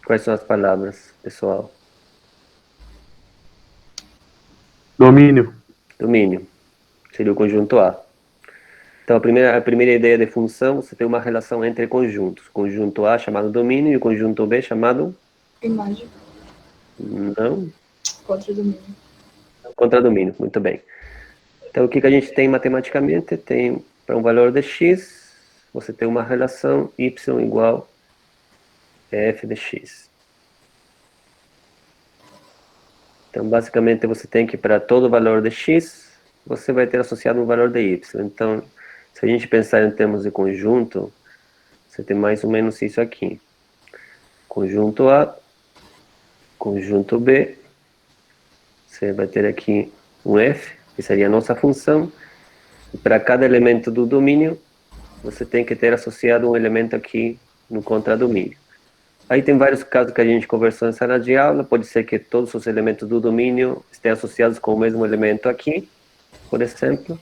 Quais são as palavras, pessoal? Domínio. Domínio. Seria o conjunto A. Então, a primeira ideia de função, você tem uma relação entre conjuntos. Conjunto A chamado domínio e o conjunto B chamado... Imagem. Não, Contra-domínio. contradomínio. Muito bem. Então, o que a gente tem matematicamente? Tem, para um valor de x, você tem uma relação y igual a f de x. Então, basicamente, você tem que, para todo valor de x, você vai ter associado um valor de y. Então, se a gente pensar em termos de conjunto, você tem mais ou menos isso aqui. Conjunto A, conjunto B, você vai ter aqui um f, que seria a nossa função, e para cada elemento do domínio, você tem que ter associado um elemento aqui no contradomínio. Aí tem vários casos que a gente conversou em sala de aula, pode ser que todos os elementos do domínio estejam associados com o mesmo elemento aqui, por exemplo.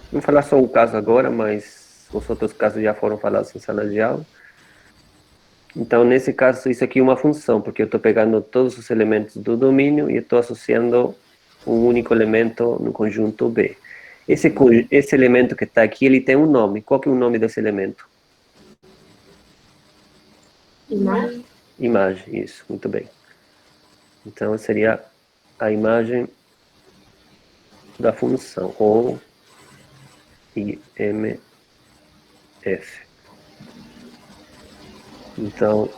Não vou falar só um caso agora, mas os outros casos já foram falados em sala de aula. Então, nesse caso, isso aqui é uma função, porque eu estou pegando todos os elementos do domínio e estou associando um único elemento no conjunto B. Esse elemento que está aqui, ele tem um nome. Qual que é o nome desse elemento? Imagem. Imagem, isso, muito bem. Então, seria a imagem da função, ou IMF. Então,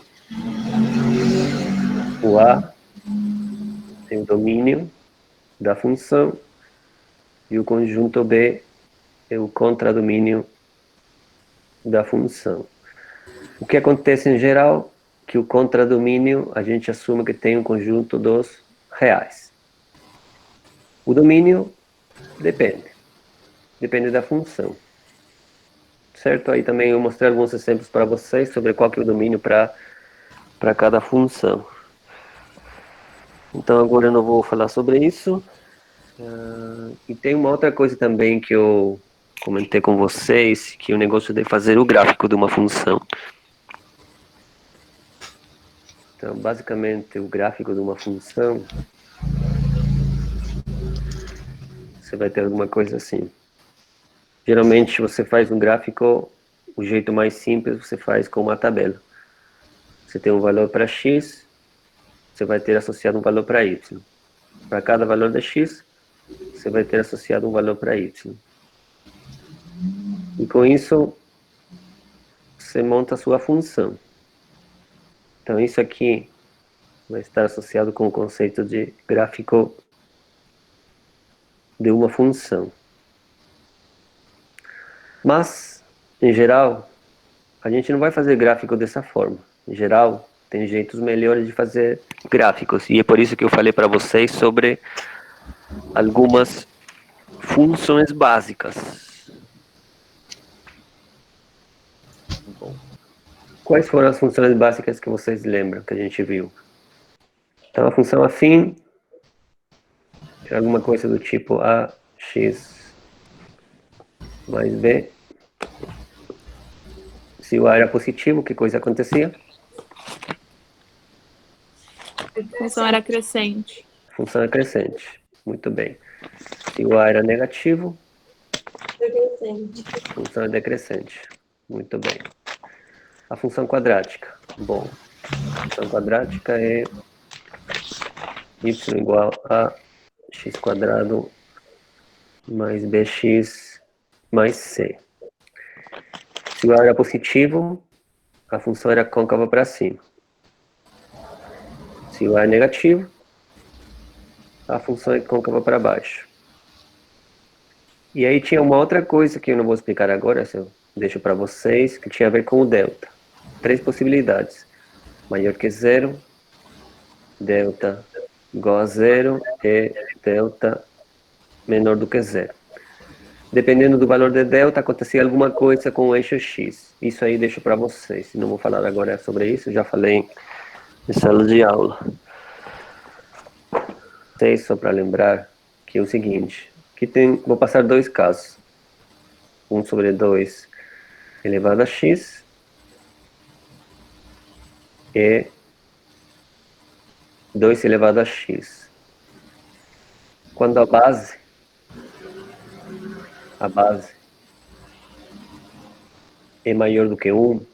o A tem o domínio da função e o conjunto B é o contradomínio da função. O que acontece em geral é que o contradomínio a gente assume que tem um conjunto dos reais. O domínio depende da função. Certo? Aí também eu mostrei alguns exemplos para vocês sobre qual que é o domínio para cada função. Então agora eu não vou falar sobre isso. E tem uma outra coisa também que eu comentei com vocês, que é o negócio de fazer o gráfico de uma função. Então, basicamente, o gráfico de uma função, você vai ter alguma coisa assim. Geralmente, você faz um gráfico, o jeito mais simples, você faz com uma tabela. Você tem um valor para x, você vai ter associado um valor para y. Para cada valor de x, você vai ter associado um valor para y. E com isso, você monta a sua função. Então, isso aqui vai estar associado com o conceito de gráfico de uma função. Mas, em geral, a gente não vai fazer gráfico dessa forma. Em geral, tem jeitos melhores de fazer gráficos. E é por isso que eu falei para vocês sobre algumas funções básicas. Bom, quais foram as funções básicas que vocês lembram que a gente viu? Então, a função afim é alguma coisa do tipo ax mais b. Se o A era positivo, que coisa acontecia? A função era crescente. A função é crescente. Muito bem. Se o A era negativo, Decrescente. a função é decrescente. Muito bem. A função quadrática. Bom, a função quadrática é y igual a x quadrado mais bx mais c. Se o A era positivo, a função era côncava para cima. Se o A é negativo, a função é côncava para baixo. E aí tinha uma outra coisa que eu não vou explicar agora, se eu deixo para vocês, que tinha a ver com o delta. 3 possibilidades. Maior que zero, delta igual a zero e delta menor do que zero. Dependendo do valor de delta, acontecia alguma coisa com o eixo x. Isso aí deixo para vocês. Não vou falar agora sobre isso, já falei em sala de aula. Só para lembrar que é o seguinte, que vou passar dois casos. 1 sobre 2 elevado a x é 2 elevado a x. Quando a base é maior do que 1,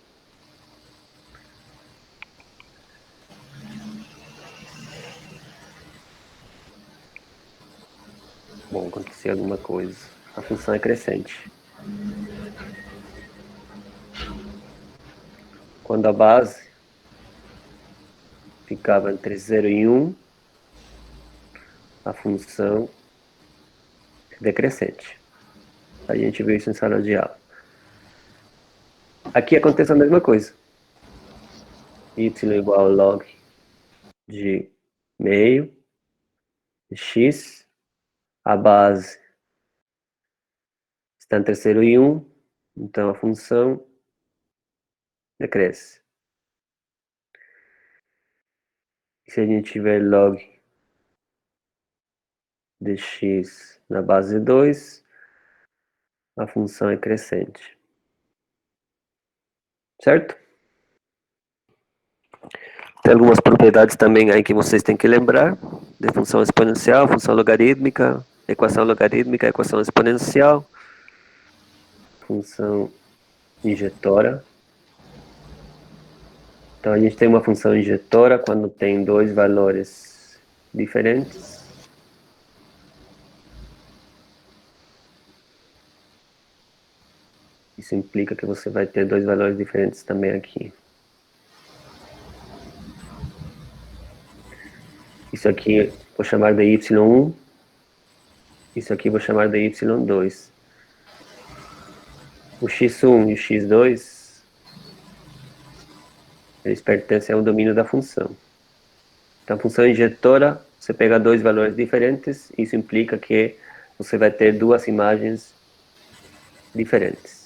bom, aconteceu alguma coisa. A função é crescente. Quando a base ficava entre 0 e 1, a função é decrescente. A gente viu isso em sala de aula. Aqui acontece a mesma coisa. Y igual ao log de meio de x. A base está entre 0 e 1, então a função decresce. E se a gente tiver log de x na base 2, a função é crescente. Certo? Tem algumas propriedades também aí que vocês têm que lembrar, de função exponencial, função logarítmica, equação exponencial, função injetora. Então a gente tem uma função injetora quando tem dois valores diferentes. Isso implica que você vai ter dois valores diferentes também aqui. Isso aqui vou chamar de y1. Isso aqui vou chamar de y2. O x1 e o x2, eles pertencem ao domínio da função. Então, a função injetora, você pega dois valores diferentes, isso implica que você vai ter duas imagens diferentes.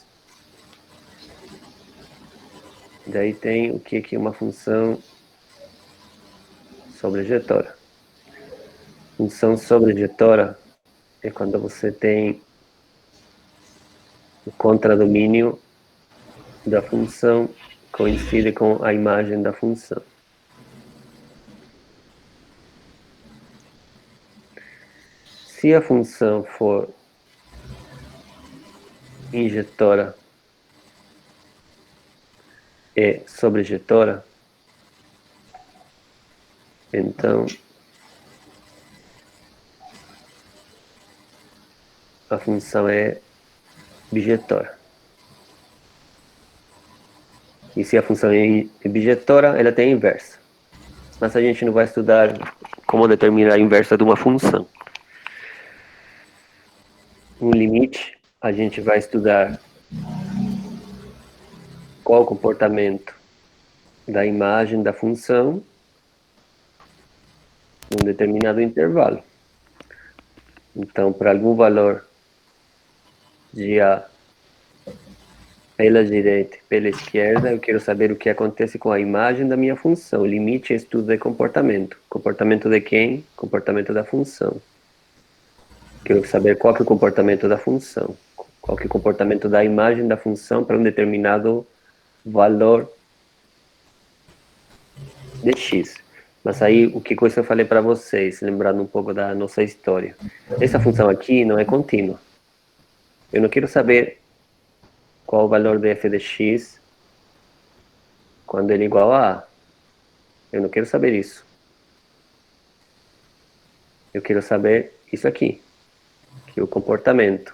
Daí tem o que aqui é uma função sobrejetora. Função sobrejetora é quando você tem o contradomínio da função coincide com a imagem da função. Se a função for injetora e sobrejetora, então a função é bijetora. E se a função é bijetora, ela tem a inversa. Mas a gente não vai estudar como determinar a inversa de uma função. No limite, a gente vai estudar qual o comportamento da imagem da função num determinado intervalo. Então, para algum valor de A pela direita e pela esquerda, eu quero saber o que acontece com a imagem da minha função. O limite é estudo de comportamento. Comportamento de quem? Comportamento da função. Quero saber qual que é o comportamento da função. Qual que é o comportamento da imagem da função para um determinado valor de x. Mas aí, o que eu falei para vocês, lembrando um pouco da nossa história. Essa função aqui não é contínua. Eu não quero saber qual o valor de f de x quando ele é igual a A. Eu não quero saber isso. Eu quero saber isso aqui, que é o comportamento.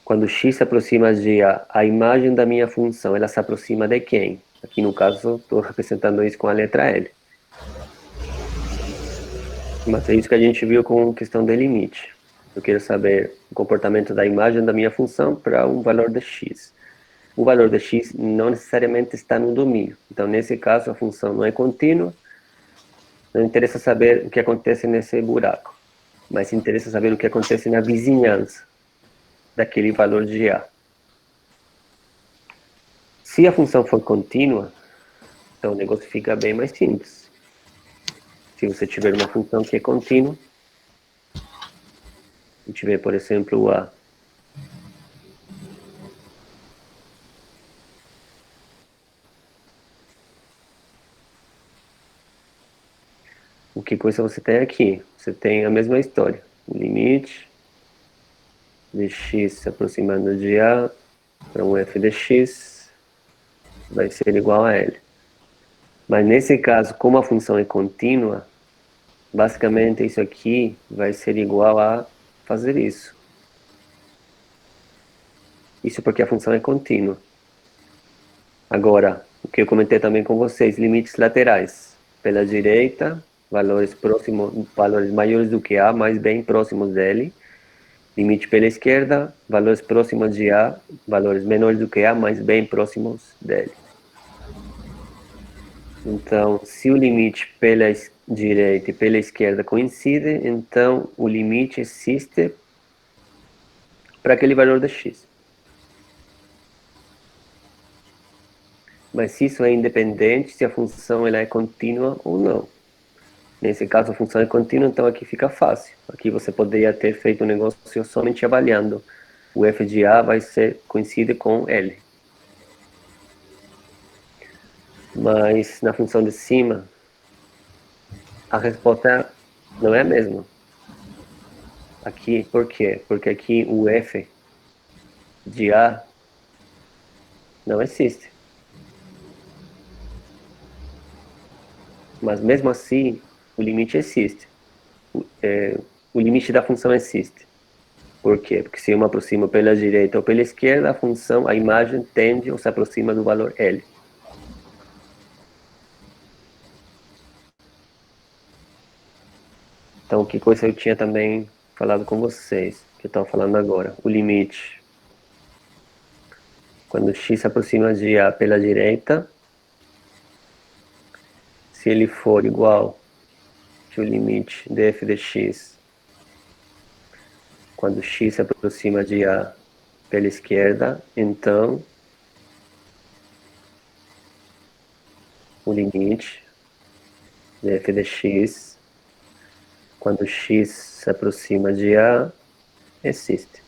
Quando x se aproxima de A imagem da minha função, ela se aproxima de quem? Aqui no caso, estou representando isso com a letra L. Mas é isso que a gente viu com questão de limite. Eu quero saber o comportamento da imagem da minha função para um valor de x. O valor de x não necessariamente está no domínio. Então, nesse caso, a função não é contínua. Não interessa saber o que acontece nesse buraco. Mas interessa saber o que acontece na vizinhança daquele valor de A. Se a função for contínua, então o negócio fica bem mais simples. Se você tiver uma função que é contínua, a gente vê, por exemplo, o A. o que coisa você tem aqui? Você tem a mesma história. O limite de x se aproximando de A para um f de x vai ser igual a L. Mas nesse caso, como a função é contínua, basicamente isso aqui vai ser igual a fazer isso. Isso porque a função é contínua. Agora, o que eu comentei também com vocês, limites laterais. Pela direita, valores próximos, valores maiores do que A, mas bem próximos dele. Limite pela esquerda, valores próximos de A, valores menores do que A, mas bem próximos dele. Então, se o limite pela direita e pela esquerda coincidem, então o limite existe para aquele valor de x. Mas se isso é independente, se a função ela é contínua ou não. Nesse caso, a função é contínua, então aqui fica fácil. Aqui você poderia ter feito um negócio somente avaliando. O f de A vai ser coincide com L. Mas na função de cima, a resposta não é a mesma. Aqui, por quê? Porque aqui o f de A não existe. Mas mesmo assim, o limite existe. O limite da função existe. Por quê? Porque se eu me aproximo pela direita ou pela esquerda, a função, a imagem tende ou se aproxima do valor L. Então, que coisa eu tinha também falado com vocês, que eu estava falando agora. O limite, quando x se aproxima de A pela direita, se ele for igual que o limite de f de x, quando x se aproxima de A pela esquerda, então o limite de f de x, quando x se aproxima de A, existe.